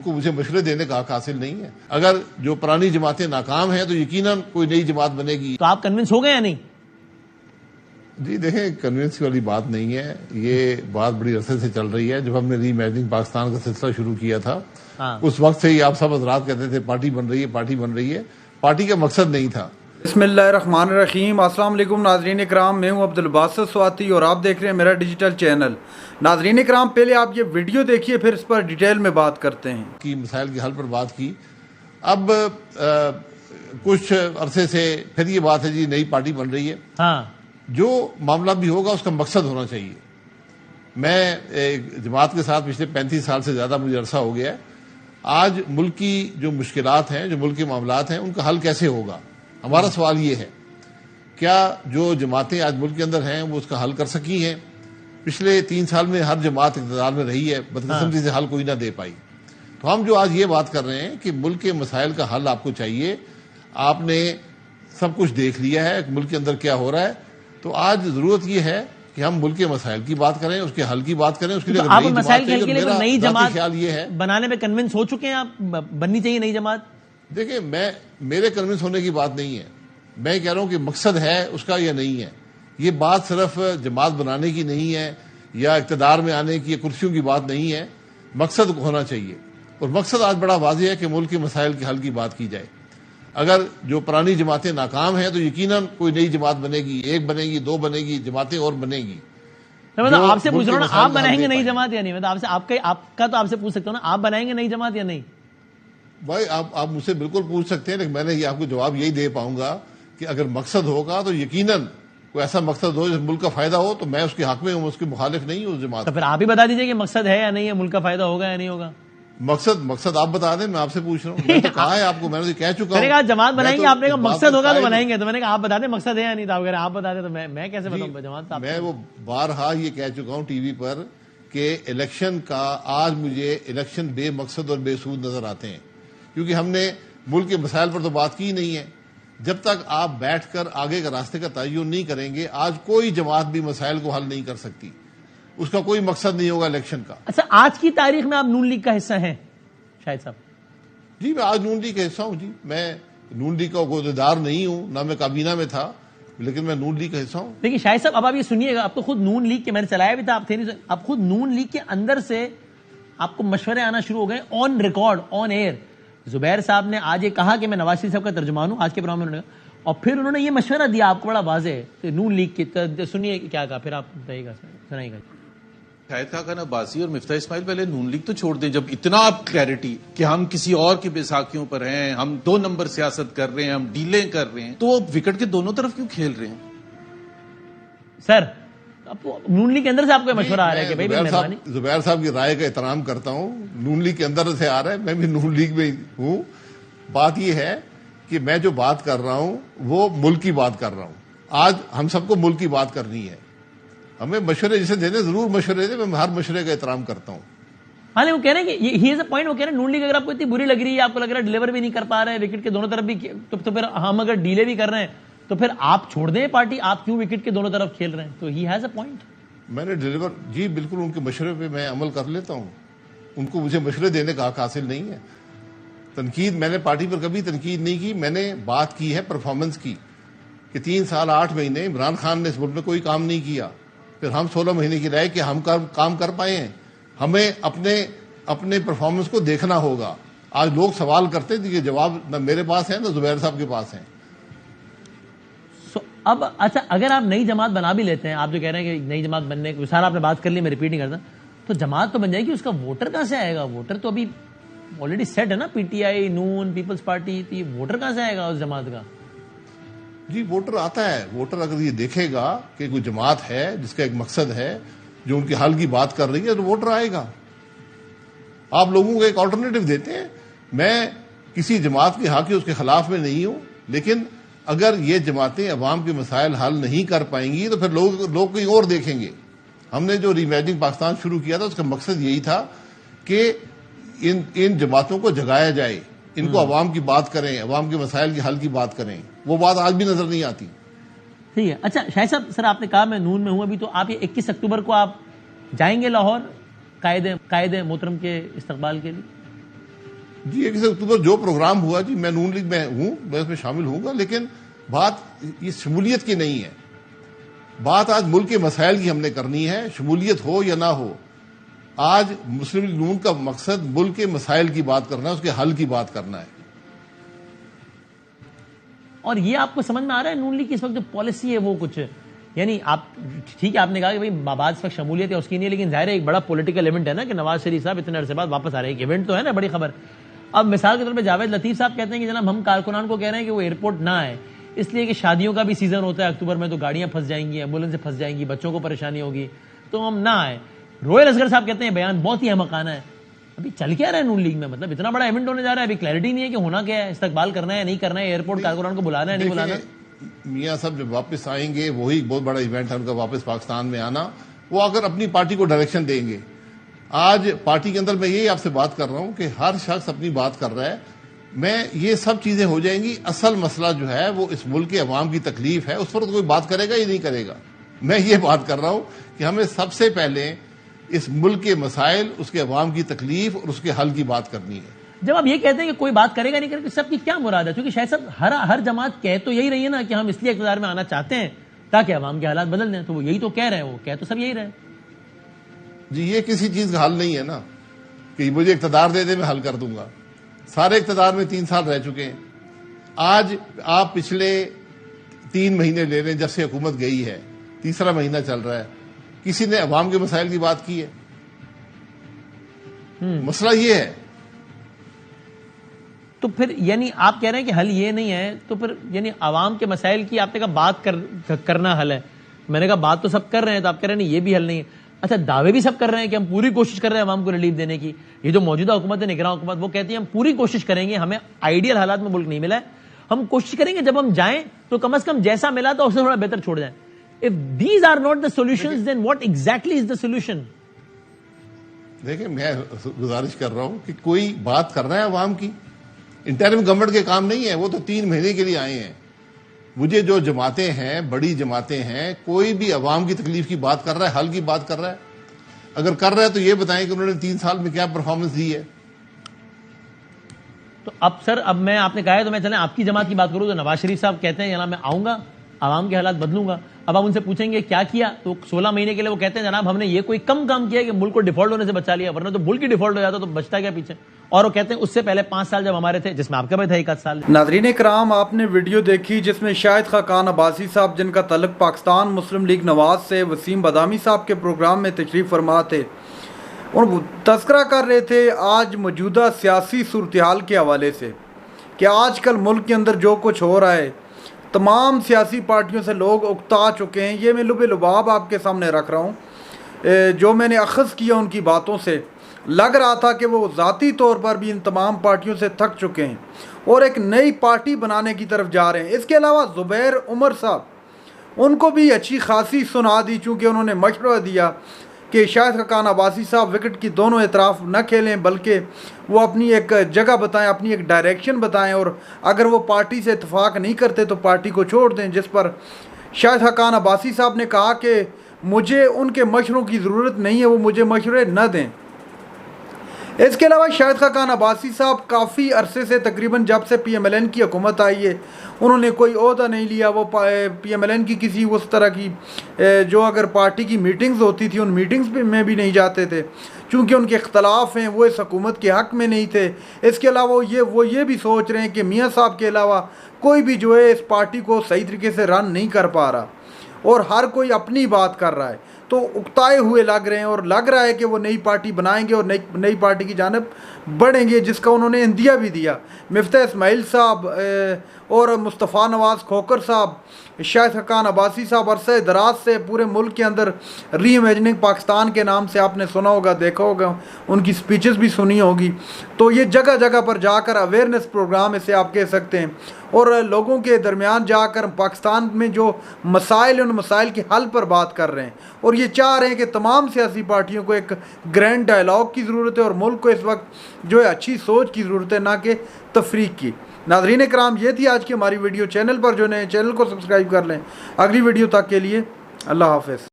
کو مجھے مشورے دینے کا حق حاصل نہیں ہے. اگر جو پرانی جماعتیں ناکام ہیں تو یقیناً کوئی نئی جماعت بنے گی. تو آپ کنونس ہو گئے یا نہیں؟ جی دیکھیں، کنونس والی بات نہیں ہے. یہ بات بڑی عرصے سے چل رہی ہے. جب ہم نے ری امیجننگ پاکستان کا سلسلہ شروع کیا تھا اس وقت سے ہی آپ سب حضرات کہتے تھے پارٹی بن رہی ہے، پارٹی بن رہی ہے. پارٹی کا مقصد نہیں تھا. بسم اللہ الرحمن الرحیم. السلام علیکم ناظرین اکرام، میں ہوں عبدالباسط سواتی اور آپ دیکھ رہے ہیں میرا ڈیجیٹل چینل. ناظرین اکرام، پہلے آپ یہ ویڈیو دیکھیے پھر اس پر ڈیٹیل میں بات کرتے ہیں. کی مسائل کے حل پر بات کی. اب کچھ عرصے سے پھر یہ بات ہے جی نئی پارٹی بن رہی ہے. ہاں، جو معاملہ بھی ہوگا اس کا مقصد ہونا چاہیے. میں جماعت کے ساتھ پچھلے 35 سال سے زیادہ مجھے عرصہ ہو گیا ہے. آج ملک کی جو مشکلات ہیں، جو ملک کے معاملات ہیں، ان کا حل کیسے ہوگا؟ ہمارا سوال یہ ہے، کیا جو جماعتیں آج ملک کے اندر ہیں وہ اس کا حل کر سکی ہیں؟ پچھلے 3 سال میں ہر جماعت اقتدار میں رہی ہے، بدقسمتی سے حل کوئی نہ دے پائی. تو ہم جو آج یہ بات کر رہے ہیں کہ ملک کے مسائل کا حل آپ کو چاہیے. آپ نے سب کچھ دیکھ لیا ہے ملک کے اندر کیا ہو رہا ہے. تو آج ضرورت یہ ہے کہ ہم ملک کے مسائل کی بات کریں، اس کے حل کی بات کریں. اس کے لیے آپ مسائل کے حل کے لیے نئی جماعت خیال یہ ہے بنانے میں کنونس ہو چکے ہیں آپ؟ بننی چاہیے نئی جماعت. دیکھیں، میرے کنونس ہونے کی بات نہیں ہے. میں کہہ رہا ہوں کہ مقصد ہے اس کا یا نہیں ہے. یہ بات صرف جماعت بنانے کی نہیں ہے یا اقتدار میں آنے کی یا کرسیوں کی بات نہیں ہے. مقصد ہونا چاہیے، اور مقصد آج بڑا واضح ہے کہ ملک کے مسائل کے حل کی بات کی جائے. اگر جو پرانی جماعتیں ناکام ہیں تو یقیناً کوئی نئی جماعت بنے گی، 1 بنے گی، 2 بنے گی، جماعتیں اور بنے گی. مطلب آپ سے پوچھ رہا ہوں نا، آپ بنائیں گے نئی جماعت یا نہیں؟ مطلب آپ کا تو آپ سے پوچھ سکتا ہوں نا، آپ بنائیں گے نئی جماعت یا نہیں؟ بھائی آپ مجھ سے بالکل پوچھ سکتے ہیں، لیکن میں نے آپ کو جواب یہی دے پاؤں گا کہ اگر مقصد ہوگا تو یقیناً کوئی ایسا مقصد ہو جس ملک کا فائدہ ہو تو میں اس کے حق میں ہوں، اس کے مخالف نہیں ہوں اس جماعت. تو پھر آپ ہی بتا دیجئے کہ مقصد ہے یا نہیں ہے، ملک کا فائدہ ہوگا یا نہیں ہوگا. مقصد آپ بتا دیں، میں آپ سے پوچھ رہا ہوں. میں تو کہا ہے آپ کو، میں نے کہہ چکا ہوں. میں نے کہا جماعت بنائیں گے، آپ نے کہا مقصد ہوگا تو بنائیں گے. تو میں نے کہا آپ بتا دیں مقصد ہے یا نہیں. تو آپ بتا دیں تو میں کیسے بتاؤں جماعت. میں وہ بارہا یہ کہہ چکا ہوں ٹی وی پر کہ الیکشن کا آج مجھے الیکشن بے مقصد اور بے سود نظر آتے ہیں، کیونکہ ہم نے ملک کے مسائل پر تو بات کی نہیں ہے. جب تک آپ بیٹھ کر آگے کا راستے کا تعین نہیں کریں گے، آج کوئی جماعت بھی مسائل کو حل نہیں کر سکتی. اس کا کوئی مقصد نہیں ہوگا الیکشن کا. اچھا، آج کی تاریخ میں آپ نون لیگ کا حصہ ہیں شاہد صاحب؟ جی میں آج نون لیگ کا حصہ ہوں. جی میں نون لیگ کا عہدیدار نہیں ہوں، نہ میں کابینہ میں تھا، لیکن میں نون لیگ کا حصہ ہوں. لیکن شاہد صاحب اب آپ یہ سنیے گا، آپ تو خود نون لیگ کے، میں نے چلایا بھی تھا، آپ تھے نہیں، اب خود نون لیگ کے اندر سے آپ کو مشورے آنا شروع ہو گئے آن ریکارڈ، آن ایئر. زبیر صاحب نے آج یہ کہا کہ میں نواز شریف صاحب کا ترجمان ہوں آج کے پروگرام میں، اور پھر انہوں نے یہ مشورہ دیا آپ کو بڑا واضح نون لیگ کی. سنیے کیا کہا، پھر آپ بتائیے گا، سنائیے گا. شاہد خاقان عباسی اور مفتاح اسماعیل پہلے نون لیگ تو چھوڑ دیں. جب اتنا آپ کلیئرٹی کہ ہم کسی اور کی بیساکھیوں پر ہیں، ہم 2 نمبر سیاست کر رہے ہیں، ہم ڈیلیں کر رہے ہیں، تو وکٹ کے دونوں طرف کیوں کھیل رہے ہیں؟ سر اب نون لیگ کے اندر سے آپ کو مشورہ آ رہا ہے کہ بھائی زبیر صاحب کی رائے کا احترام کرتا ہوں. نون لیگ کے اندر سے آ رہا ہے، میں بھی نون لیگ میں ہوں. بات یہ ہے کہ میں جو بات کر رہا ہوں وہ ملک کی بات کر رہا ہوں. آج ہم سب کو ملک کی بات کرنی ہے. ہمیں مشورے جسے دینے ضرور مشورے دیں، میں ہر مشورے کا احترام کرتا ہوں. ہاں وہ کہہ رہے ہیں کہ ہی از اے پوائنٹ، وہ کہہ رہے ہیں نون لیگ اگر آپ کو اتنی بری لگ رہی ہے، آپ کو لگ رہا ہے ڈیلیور بھی نہیں کر پا رہے وکٹ کے دونوں طرف بھی، تو پھر ہم اگر ڈیلے بھی کر رہے ہیں تو پھر آپ چھوڑ دیں پارٹی، آپ کیوں وکٹ کے دونوں طرف کھیل رہے ہیں؟ تو ہی ہیز اے پوائنٹ. میں نے ڈیلیور، جی بالکل ان کے مشورے پہ میں عمل کر لیتا ہوں. ان کو مجھے مشورے دینے کا حق حاصل نہیں ہے. تنقید میں نے پارٹی پر کبھی تنقید نہیں کی. میں نے بات کی ہے پرفارمنس کی کہ 3 سال 8 مہینے عمران خان نے اس ملک میں کوئی کام نہیں کیا. پھر ہم 16 مہینے کی رائے کہ ہم کام کر پائے ہیں. ہمیں اپنے پرفارمنس کو دیکھنا ہوگا. آج لوگ سوال کرتے ہیں کہ جواب نہ میرے پاس ہے نہ زبیر صاحب کے پاس ہیں. اب اچھا، اگر آپ نئی جماعت بنا بھی لیتے ہیں، آپ جو کہہ رہے ہیں کہ نئی جماعت بننے کی سارا آپ نے بات کر لی، میں ریپیٹ نہیں کرتا، تو جماعت تو بن جائے گی، اس کا ووٹر کہاں سے آئے گا؟ ووٹر تو ابھی آلریڈی سیٹ ہے نا، پی ٹی آئی، نون، پیپلز پارٹی. تو یہ ووٹر کہاں سے آئے گا اس جماعت کا؟ جی ووٹر آتا ہے. ووٹر اگر یہ دیکھے گا کہ کوئی جماعت ہے جس کا ایک مقصد ہے، جو ان کے حل کی بات کر رہی ہے، تو ووٹر آئے گا. آپ لوگوں کو ایک آلٹرنیٹو دیتے ہیں. میں کسی جماعت کے حق اس کے خلاف میں نہیں ہوں، لیکن اگر یہ جماعتیں عوام کے مسائل حل نہیں کر پائیں گی تو پھر لوگ کہیں اور دیکھیں گے. ہم نے جو ری امیجننگ پاکستان شروع کیا تھا اس کا مقصد یہی تھا کہ ان جماعتوں کو جگایا جائے، ان کو عوام کی بات کریں، عوام کے مسائل کے حل کی بات کریں. وہ بات آج بھی نظر نہیں آتی. ٹھیک ہے. اچھا شاہد صاحب، سر آپ نے کہا میں نون میں ہوں ابھی، تو آپ یہ 21 اکتوبر کو آپ جائیں گے لاہور قائد محترم کے استقبال کے لیے؟ جی 21 اکتوبر جو پروگرام ہوا جی میں نون لیگ میں ہوں, میں اس میں شامل ہوں گا, لیکن بات یہ شمولیت کی نہیں ہے. بات آج ملک کے مسائل کی ہم نے کرنی ہے, شمولیت ہو یا نہ ہو. آج مسلم لیگ نون کا مقصد ملک کے مسائل کی بات کرنا ہے, اس کے حل کی بات کرنا ہے. اور یہ آپ کو سمجھ میں آ رہا ہے نون لیگ کی اس وقت جو پالیسی ہے وہ کچھ, یعنی آپ ٹھیک ہے آپ نے کہا کہ بھائی بعد اس وقت شمولیت ہے اس کی نہیں ہے, لیکن ظاہر ہے ایک بڑا پولیٹیکل ایونٹ ہے نا کہ نواز شریف صاحب اتنے عرصے بعد واپس آ رہے ہیں, ایک ایونٹ تو ہے نا, بڑی خبر. اب مثال کے طور پہ جاوید لطیف صاحب کہتے ہیں کہ جناب ہم کارکنان کو کہہ رہے ہیں کہ وہ ایئرپورٹ نہ آئے, اس لیے کہ شادیوں کا بھی سیزن ہوتا ہے اکتوبر میں, تو گاڑیاں پھنس جائیں گی, ایمبولینس پھنس جائیں گی, بچوں کو پریشانی ہوگی, تو ہم نہ آئے. رویل اصغر صاحب کہتے ہیں بیان بہت ہی احمقانہ ہے. ابھی چل کیا رہا ہے نون لیگ میں, مطلب اتنا بڑا ایونٹ ہونے جا رہا ہے, ابھی کلیئرٹی نہیں ہے کہ ہونا کیا ہے, استقبال کرنا ہے نہیں کرنا ہے, ایئرپورٹ کارکنان کو بلانا ہے نہیں بلانا. میاں صاحب جب واپس آئیں گے وہی بہت بڑا ایونٹ ہے ان کا واپس پاکستان میں آنا, وہ اگر اپنی پارٹی کو ڈائریکشن دیں گے. آج پارٹی کے اندر میں یہی آپ سے بات کر رہا ہوں کہ ہر شخص اپنی بات کر رہا ہے, میں یہ سب چیزیں ہو جائیں گی. اصل مسئلہ جو ہے وہ اس ملک کے عوام کی تکلیف ہے, اس پر تو کوئی بات کرے گا یا نہیں کرے گا. میں یہ بات کر رہا ہوں کہ ہمیں سب سے پہلے اس ملک کے مسائل, اس کے عوام کی تکلیف اور اس کے حل کی بات کرنی ہے. جب آپ یہ کہتے ہیں کہ کوئی بات کرے گا نہیں کرے گا, سب کی کیا مراد ہے؟ کیونکہ شاید صاحب ہر جماعت کہہ تو یہی رہی ہے نا کہ ہم اس لیے اقتدار میں آنا چاہتے ہیں تاکہ عوام کے حالات بدل دیں, تو وہ یہی تو کہہ رہے ہیں, وہ کہہ تو سب یہی رہے. جی یہ کسی چیز کا حل نہیں ہے نا کہ مجھے اقتدار دے دے میں حل کر دوں گا. سارے اقتدار میں 3 سال رہ چکے ہیں. آج آپ پچھلے 3 مہینے لے لیں جب سے حکومت گئی ہے, تیسرا مہینہ چل رہا ہے, کسی نے عوام کے مسائل کی بات کی ہے؟ مسئلہ یہ ہے. تو پھر یعنی آپ کہہ رہے ہیں کہ حل یہ نہیں ہے, تو پھر یعنی عوام کے مسائل کی آپ نے کہا بات کرنا حل ہے, میں نے کہا بات تو سب کر رہے ہیں, تو آپ کہہ رہے ہیں نہیں یہ بھی حل نہیں ہے. اچھا دعوے بھی سب کر رہے ہیں کہ ہم پوری کوشش کر رہے ہیں عوام کو ریلیف دینے کی. یہ جو موجودہ حکومت ہے نگراں حکومت, وہ کہتی ہے ہم پوری کوشش کریں گے, ہمیں آئیڈیل حالات میں ملک نہیں ملا ہے, ہم کوشش کریں گے جب ہم جائیں تو کم از کم جیسا ملا تو اس سے تھوڑا بہتر چھوڑ جائیں. If these are not the solutions, then what exactly is the solution? دیکھیں میں گزارش کر رہا ہوں کہ کوئی بات کر رہا ہے عوام کی, انٹرم گورنمنٹ کے کام نہیں ہے, وہ تو 3 مہینے کے لیے آئے ہیں. مجھے جو جماعتیں ہیں, بڑی جماعتیں ہیں, کوئی بھی عوام کی تکلیف کی بات کر رہا ہے, حل کی بات کر رہا ہے. اگر کر رہا ہے تو یہ بتائیں کہ انہوں نے 3 سال میں کیا پرفارمنس دی ہے. تو اب سر اب میں آپ نے کہا ہے تو میں چلیں آپ کی جماعت کی بات کروں تو نواز شریف صاحب کہتے ہیں جناب میں آؤں گا, عوام کے حالات بدلوں گا. اب آپ ان سے پوچھیں گے کیا کیا, تو 16 مہینے کے لیے وہ کہتے ہیں جناب ہم نے یہ کوئی کم کام کیا کہ ملک کو ڈیفالٹ ہونے سے بچا لیا, ورنہ تو ملک ہی ڈیفالٹ ہو جاتا تو بچتا کیا پیچھے. اور وہ کہتے ہیں اس سے پہلے 5 سال جب ہمارے تھے, جس میں آپ کا بھی تھا 1 سال. ناظرین کرام آپ نے ویڈیو دیکھی جس میں شاہد خاقان عباسی صاحب جن کا تعلق پاکستان مسلم لیگ نواز سے وسیم بادامی صاحب کے پروگرام میں تشریف فرما تھے, اور وہ تذکرہ کر رہے تھے آج موجودہ سیاسی صورتحال کے حوالے سے کہ آج کل ملک کے اندر جو کچھ ہو رہا ہے, تمام سیاسی پارٹیوں سے لوگ اکتا چکے ہیں. یہ میں لب لباب آپ کے سامنے رکھ رہا ہوں, جو میں نے اخذ کیا ان کی باتوں سے لگ رہا تھا کہ وہ ذاتی طور پر بھی ان تمام پارٹیوں سے تھک چکے ہیں اور ایک نئی پارٹی بنانے کی طرف جا رہے ہیں. اس کے علاوہ زبیر عمر صاحب ان کو بھی اچھی خاصی سنا دی, چونکہ انہوں نے مشورہ دیا کہ شاہد خاقان عباسی صاحب وکٹ کی دونوں اطراف نہ کھیلیں, بلکہ وہ اپنی ایک جگہ بتائیں, اپنی ایک ڈائریکشن بتائیں, اور اگر وہ پارٹی سے اتفاق نہیں کرتے تو پارٹی کو چھوڑ دیں. جس پر شاہد خاقان عباسی صاحب نے کہا کہ مجھے ان کے مشوروں کی ضرورت نہیں ہے, وہ مجھے مشورے نہ دیں. اس کے علاوہ شاہد خاقان عباسی صاحب کافی عرصے سے تقریباً جب سے پی ایم ایل این کی حکومت آئی ہے انہوں نے کوئی عہدہ نہیں لیا. وہ پی ایم ایل این کی کسی اس طرح کی جو اگر پارٹی کی میٹنگز ہوتی تھی ان میٹنگز میں بھی نہیں جاتے تھے, چونکہ ان کے اختلاف ہیں, وہ اس حکومت کے حق میں نہیں تھے. اس کے علاوہ وہ یہ بھی سوچ رہے ہیں کہ میاں صاحب کے علاوہ کوئی بھی جو ہے اس پارٹی کو صحیح طریقے سے رن نہیں کر پا رہا, اور ہر کوئی اپنی بات کر رہا ہے, تو اکتائے ہوئے لگ رہے ہیں, اور لگ رہا ہے کہ وہ نئی پارٹی بنائیں گے اور نئی پارٹی کی جانب بڑھیں گے, جس کا انہوں نے اندیا بھی دیا. مفتاح اسماعیل صاحب اور مصطفیٰ نواز کھوکر صاحب, شاہد خاقان عباسی صاحب عرصہ دراز سے پورے ملک کے اندر ری امیجننگ پاکستان کے نام سے آپ نے سنا ہوگا, دیکھا ہوگا, ان کی سپیچز بھی سنی ہوگی. تو یہ جگہ جگہ پر جا کر اویئرنیس پروگرام اسے آپ کہہ سکتے ہیں, اور لوگوں کے درمیان جا کر پاکستان میں جو مسائل ان مسائل کے حل پر بات کر رہے ہیں, اور یہ چاہ رہے ہیں کہ تمام سیاسی پارٹیوں کو ایک گرینڈ ڈائلاگ کی ضرورت ہے, اور ملک کو اس وقت جو ہے اچھی سوچ کی ضرورت ہے, نہ کہ تفریق کی. ناظرین کرام یہ تھی آج کی ہماری ویڈیو. چینل پر جو نئے چینل کو سبسکرائب کر لیں. اگلی ویڈیو تک کے لیے اللہ حافظ.